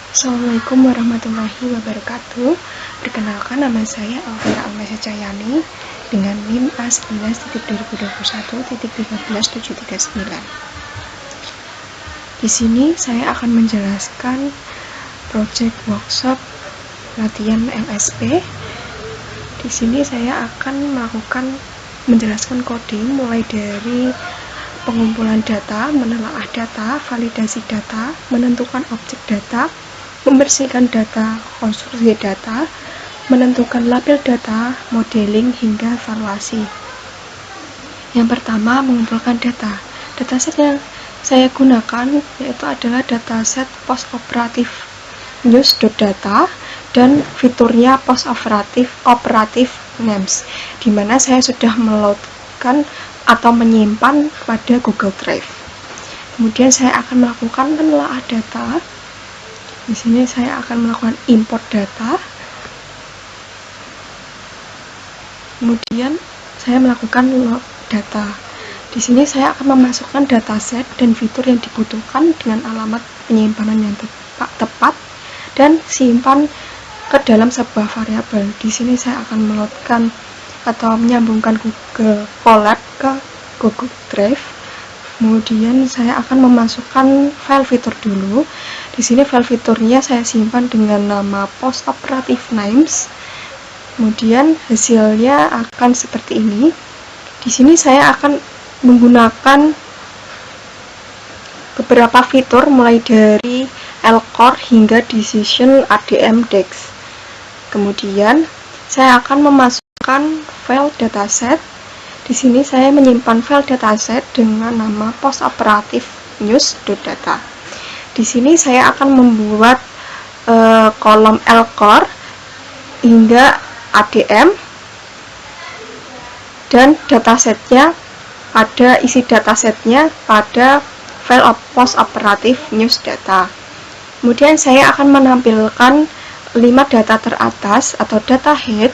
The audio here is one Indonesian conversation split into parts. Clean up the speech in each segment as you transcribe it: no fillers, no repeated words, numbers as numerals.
Assalamualaikum warahmatullahi wabarakatuh. Perkenalkan, nama saya Elvira Almesia Cayani dengan NIM A11-2021-13739. Di sini saya akan menjelaskan project workshop latihan LSP. Di sini saya akan menjelaskan coding mulai dari pengumpulan data, menelaah data, validasi data, menentukan objek data, membersihkan data, konstruksi data, menentukan label data, modeling, hingga evaluasi. Yang pertama, mengumpulkan data. Dataset yang saya gunakan yaitu adalah dataset post-operative news.data dan fiturnya post-operative names, di mana saya sudah meloadkan atau menyimpan pada Google Drive. Kemudian saya akan melakukan penelaahan data. Di sini saya akan melakukan import data. Kemudian saya melakukan load data. Di sini saya akan memasukkan dataset dan fitur yang dibutuhkan dengan alamat penyimpanan yang tepat dan simpan ke dalam sebuah variabel. Di sini saya akan meloadkan atau menyambungkan Google Colab ke Google Drive. Kemudian saya akan memasukkan file fitur dulu. Di sini file fiturnya saya simpan dengan nama post operative names. Kemudian hasilnya akan seperti ini. Di sini saya akan menggunakan beberapa fitur mulai dari LCore hingga Decision ADM DEX. Kemudian saya akan memasukkan file dataset. Di sini saya menyimpan file dataset dengan nama post-operative news.data. Di sini saya akan membuat kolom LCore hingga ADM dan datasetnya pada isi datasetnya pada file post-operative news.data. Kemudian saya akan menampilkan 5 data teratas atau data head.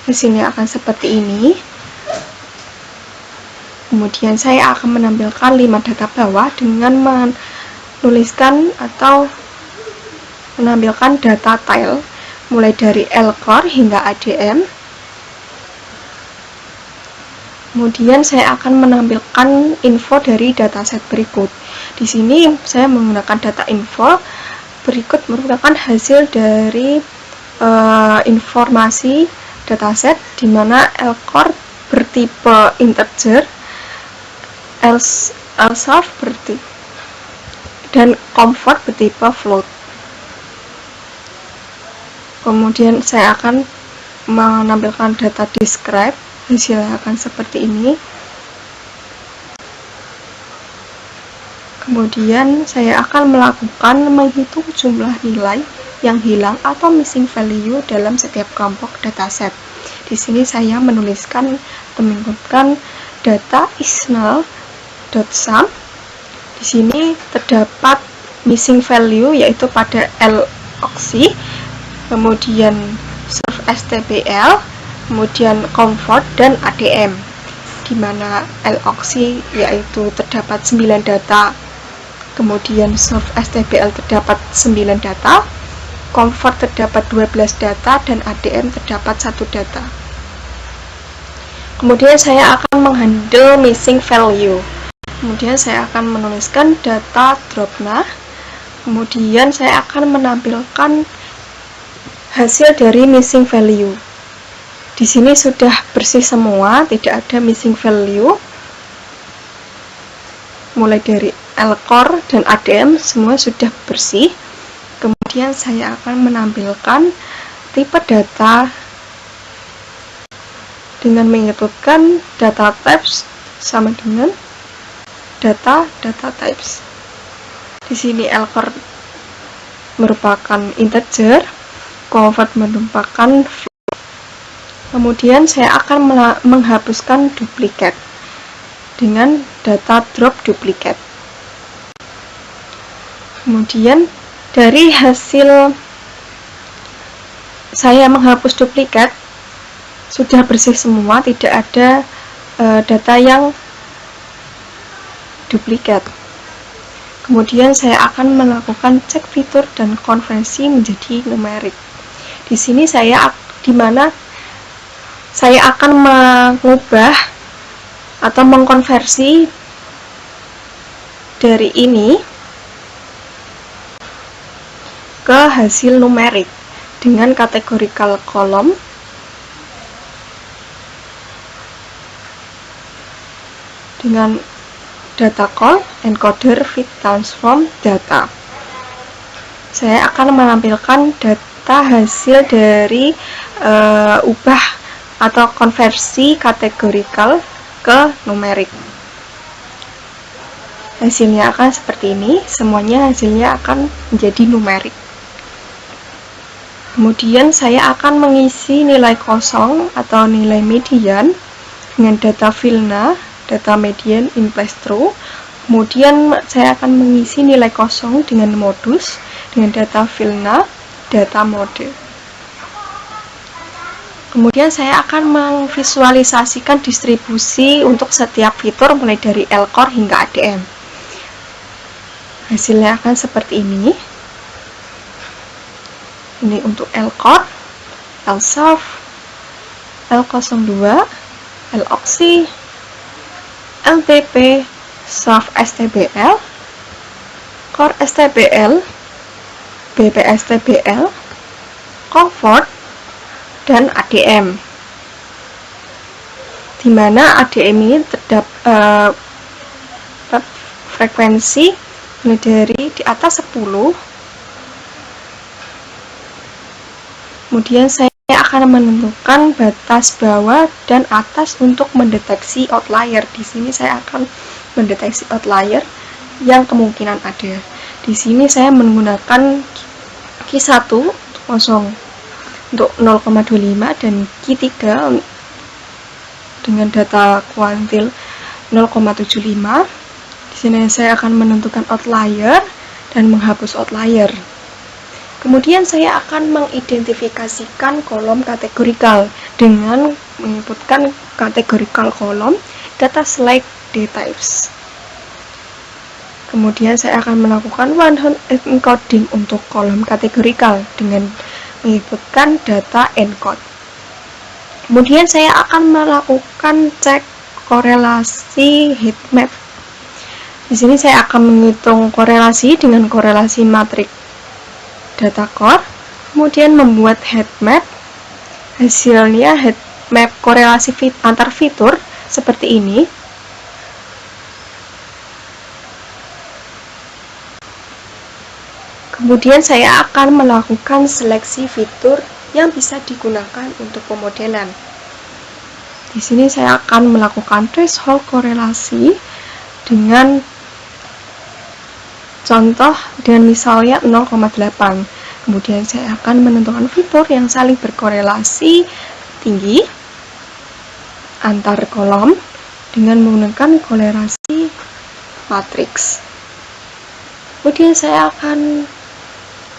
Di sini akan seperti ini. Kemudian saya akan menampilkan 5 data bawah dengan menuliskan atau menampilkan data tile mulai dari LCore hingga ADM. Kemudian saya akan menampilkan info dari dataset berikut. Di sini saya menggunakan data info. Berikut merupakan hasil dari informasi dataset di mana LCore bertipe integer, ELSEF bertipe dan comfort bertipe float. Kemudian saya akan menampilkan data describe, hasilnya akan seperti ini. Kemudian saya akan menghitung jumlah nilai yang hilang atau missing value dalam setiap kelompok dataset. Di sini saya menuliskan atau menginputkan data is null.sum. Di sini terdapat missing value yaitu pada loc, kemudian serve stbl, kemudian comfort dan adm, di mana loc yaitu terdapat 9 data, kemudian serve stbl terdapat 9 data, comfort terdapat 12 data, dan adm terdapat 1 data. Kemudian saya akan menghandle missing value. Kemudian saya akan menuliskan data dropna. Kemudian saya akan menampilkan hasil dari missing value. Di sini sudah bersih semua, tidak ada missing value. Mulai dari LCore dan ADM semua sudah bersih. Kemudian saya akan menampilkan tipe data dengan menginputkan data types sama dengan data types. Di sini LCore merupakan integer, comfort merupakan float. Kemudian saya akan menghapuskan duplikat dengan data drop duplicate. Kemudian dari hasil saya menghapus duplikat sudah bersih semua, tidak ada data yang duplikat. Kemudian saya akan melakukan cek fitur dan konversi menjadi numerik. Di sini di mana saya akan mengubah atau mengkonversi dari ini ke hasil numerik dengan categorical column dengan data call encoder feed transform data. Saya akan menampilkan data hasil dari ubah atau konversi categorical ke numerik. Hasilnya akan seperti ini, semuanya hasilnya akan menjadi numerik. Kemudian saya akan mengisi nilai kosong atau nilai median dengan data VILNA, data median in place true. Kemudian saya akan mengisi nilai kosong dengan modus dengan data VILNA, data mode. Kemudian saya akan memvisualisasikan distribusi untuk setiap fitur mulai dari L-core hingga ADM. Hasilnya akan seperti ini. Ini untuk L-core, L-soft, L02, L-oxy, LTP, soft STBL, core STBL, BP STBL, comfort, dan ADM. Di mana ADM ini terdapat frekuensi dari di atas 10. Kemudian saya akan menentukan batas bawah dan atas untuk mendeteksi outlier. Di sini saya akan mendeteksi outlier yang kemungkinan ada. Di sini saya menggunakan Q1 kosong untuk 0,25 dan Q3 dengan data kuantil 0,75. Di sini saya akan menentukan outlier dan menghapus outlier. Kemudian saya akan mengidentifikasikan kolom kategorikal dengan menginputkan categorical column data select dtypes. Kemudian saya akan melakukan one-hot encoding untuk kolom kategorikal dengan menginputkan data encode. Kemudian saya akan melakukan cek korelasi heatmap. Di sini saya akan menghitung korelasi dengan korelasi matrik data core, kemudian membuat heatmap. Hasilnya heatmap korelasi antar fitur seperti ini. Kemudian saya akan melakukan seleksi fitur yang bisa digunakan untuk pemodelan. Di sini saya akan melakukan threshold korelasi dengan contoh dengan misalnya 0,8. Kemudian saya akan menentukan fitur yang saling berkorelasi tinggi antar kolom dengan menggunakan korelasi matriks. Kemudian saya akan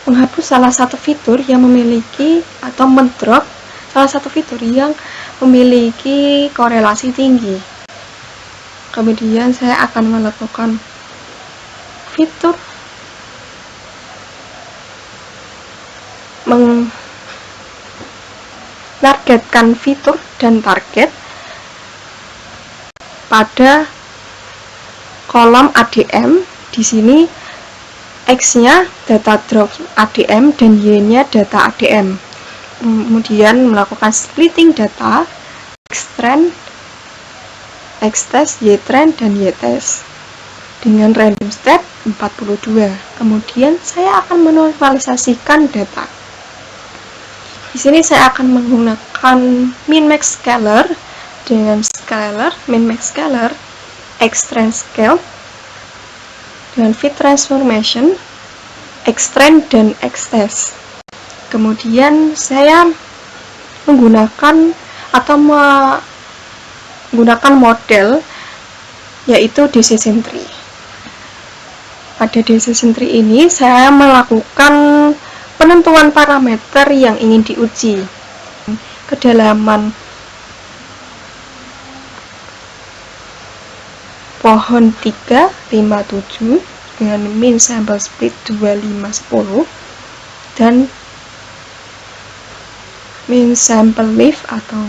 menghapus salah satu fitur yang memiliki atau mendrop salah satu fitur yang memiliki korelasi tinggi. Kemudian saya akan melakukan fitur menargetkan fitur dan target pada kolom ADM. Di sini X-nya data drop ADM dan Y-nya data ADM. Kemudian melakukan splitting data X-trend, X-test, Y-trend, dan Y-test dengan random step 42. Kemudian saya akan menormalisasikan data. Di sini saya akan menggunakan min-max scaler dengan scaler, min-max scaler, X-trend scale, dengan fit transformation, X-trend, dan X-test. Kemudian saya menggunakan model yaitu decision tree. Pada decision tree ini saya melakukan penentuan parameter yang ingin diuji. Kedalaman pohon 3, 5, 7, dengan min sample split 2510 dan min sample leaf atau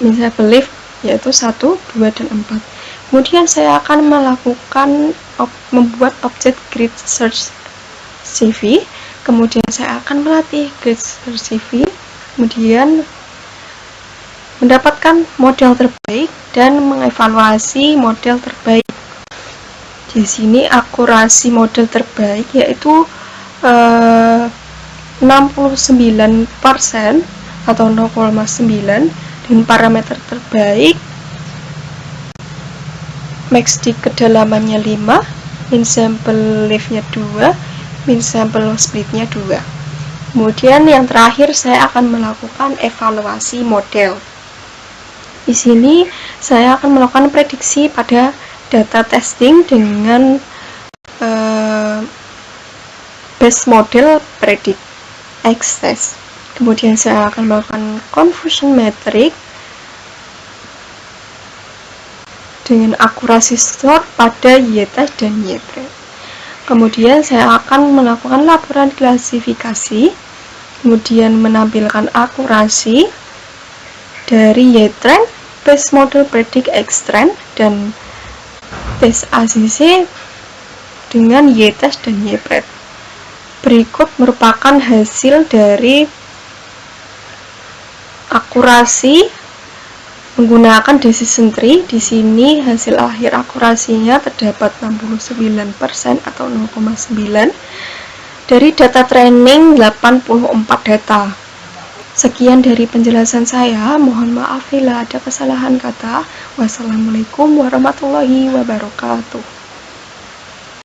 min sample leaf yaitu 1, 2, dan 4. Kemudian saya akan melakukan membuat objek grid search CV. Kemudian saya akan melatih grid search CV, kemudian mendapatkan model terbaik dan mengevaluasi model terbaik. Di sini akurasi model terbaik yaitu 69% atau 0,9, dan parameter terbaik max di kedalamannya 5, min sample leaf-nya 2, min sample split-nya 2. Kemudian yang terakhir saya akan melakukan evaluasi model. Di sini saya akan melakukan prediksi pada data testing dengan base model predict X-test. Kemudian saya akan melakukan confusion metric dengan akurasi store pada Y-test dan Y-pred. Kemudian saya akan melakukan laporan klasifikasi, kemudian menampilkan akurasi dari Y-trend, base model predict X-trend, dan base ACC dengan Y-test dan Y-pred. Berikut merupakan hasil dari akurasi menggunakan decision tree. Di sini hasil akhir akurasinya terdapat 69% atau 0,9 dari data training 84 data. Sekian dari penjelasan saya, mohon maaf bila ada kesalahan kata. Wassalamualaikum warahmatullahi wabarakatuh.